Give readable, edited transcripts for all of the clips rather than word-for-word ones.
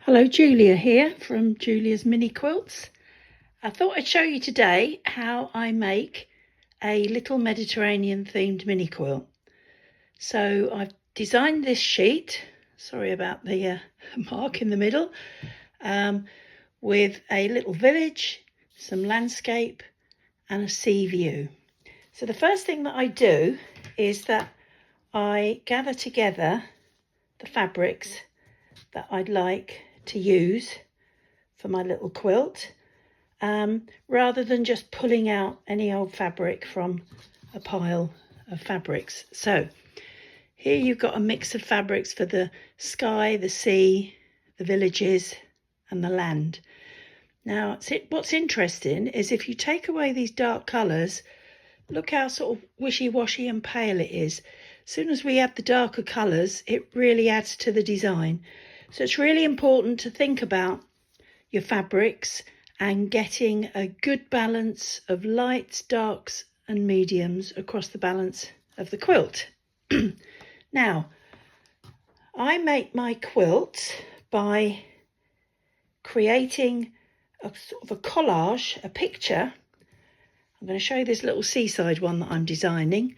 Hello, Julia here from Julia's Mini Quilts. I thought I'd show you today how I make a little Mediterranean themed mini quilt. So I've designed this sheet, sorry about the mark in the middle, with a little village, some landscape and a sea view. So the first thing that I do is that I gather together the fabrics that I'd like to use for my little quilt, rather than just pulling out any old fabric from a pile of fabrics. So here you've got a mix of fabrics for the sky, the sea, the villages and the land. Now what's interesting is if you take away these dark colours, look how sort of wishy-washy and pale it is. As soon as we add the darker colours, it really adds to the design. So it's really important to think about your fabrics and getting a good balance of lights, darks and mediums across the balance of the quilt. Now, I make my quilt by creating a sort of a collage, a picture. I'm going to show you this little seaside one that I'm designing,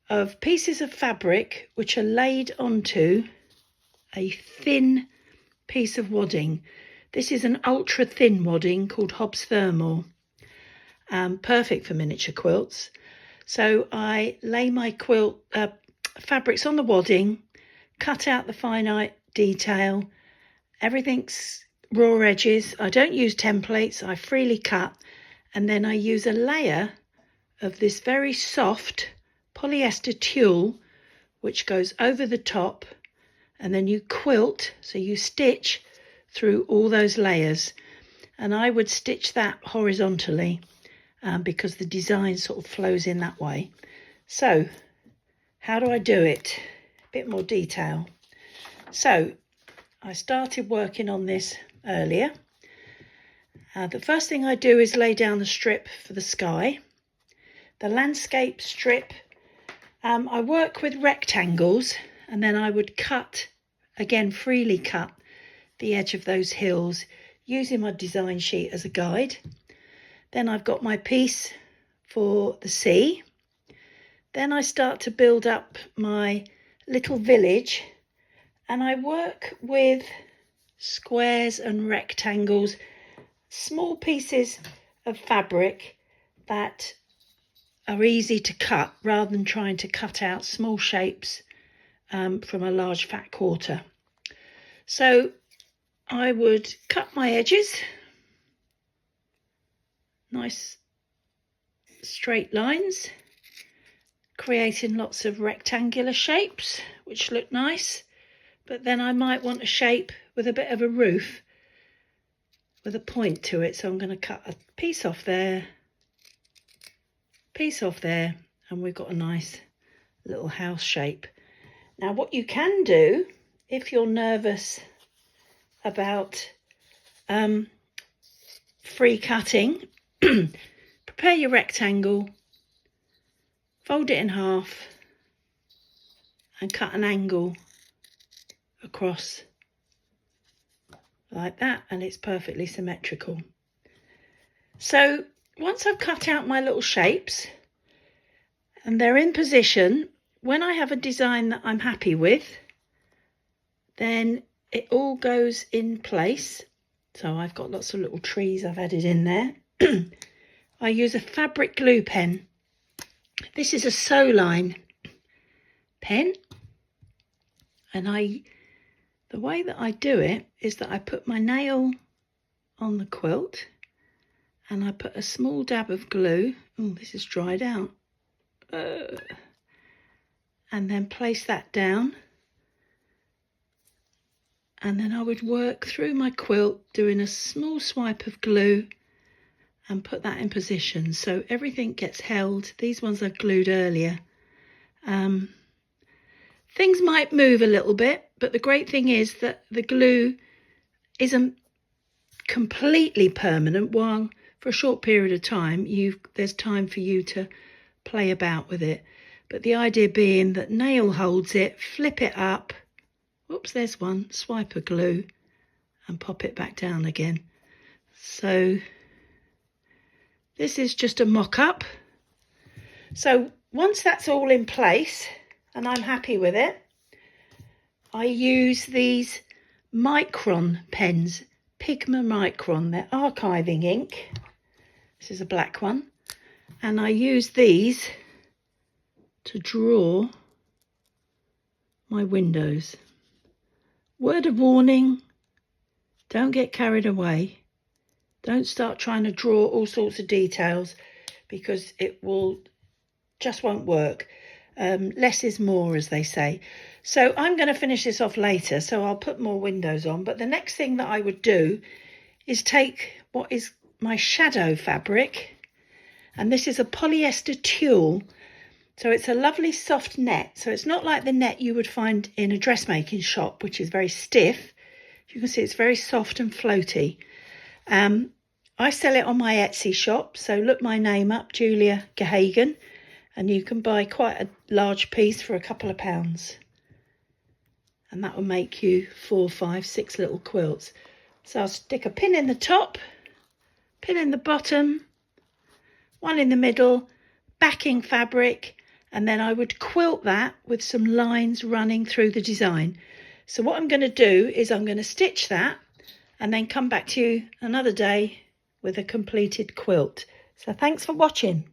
of pieces of fabric which are laid onto a thin piece of wadding. This is an ultra thin wadding called Hobbs Thermal, perfect for miniature quilts. So I lay my quilt fabrics on the wadding, cut out the finite detail, everything's raw edges. I don't use templates, I freely cut, and then I use a layer of this very soft polyester tulle which goes over the top, and then you quilt, so you stitch through all those layers. And I would stitch that horizontally because the design sort of flows in that way. So how do I do it? A bit more detail. So I started working on this earlier. The first thing I do is lay down the strip for the sky. The landscape strip, I work with rectangles, and then I would cut, again freely cut, the edge of those hills using my design sheet as a guide. Then I've got my piece for the sea. Then I start to build up my little village, and I work with squares and rectangles, small pieces of fabric that are easy to cut rather than trying to cut out small shapes from a large fat quarter. So I would cut my edges, nice straight lines, creating lots of rectangular shapes which look nice, but then I might want a shape with a bit of a roof with a point to it. So I'm going to cut a piece off there, and we've got a nice little house shape. Now what you can do if you're nervous about free cutting, prepare your rectangle, fold it in half and cut an angle across like that, and it's perfectly symmetrical. So once I've cut out my little shapes and they're in position, when I have a design that I'm happy with, then it all goes in place. So I've got lots of little trees I've added in there. I use a fabric glue pen. This is a sew line pen, and the way that I do it is that I put my nail on the quilt and I put a small dab of glue. Oh, this is dried out. And then place that down, and then I would work through my quilt doing a small swipe of glue and put that in position so everything gets held. These ones I glued earlier. Things might move a little bit, but the great thing is that the glue isn't completely permanent, while for a short period of time there's time for you to play about with it. But the idea being that nail holds it, flip it up, whoops, there's one, swipe of glue, and pop it back down again. So this is just a mock-up. So once that's all in place and I'm happy with it, I use these Micron pens, Pigma Micron. They're archiving ink. This is a black one. And I use these to draw my windows. Word of warning, don't get carried away. Don't start trying to draw all sorts of details because it just won't work. Less is more, as they say. So I'm going to finish this off later, so I'll put more windows on. But the next thing that I would do is take what is my shadow fabric, and this is a polyester tulle. So it's a lovely soft net. So it's not like the net you would find in a dressmaking shop, which is very stiff. You can see it's very soft and floaty. I sell it on my Etsy shop. So look my name up, Julia Gahagan, and you can buy quite a large piece for a couple of pounds. And that will make you 4, 5, 6 little quilts. So I'll stick a pin in the top, pin in the bottom, one in the middle, backing fabric, and then I would quilt that with some lines running through the design. So what I'm going to do is I'm going to stitch that and then come back to you another day with a completed quilt. So thanks for watching.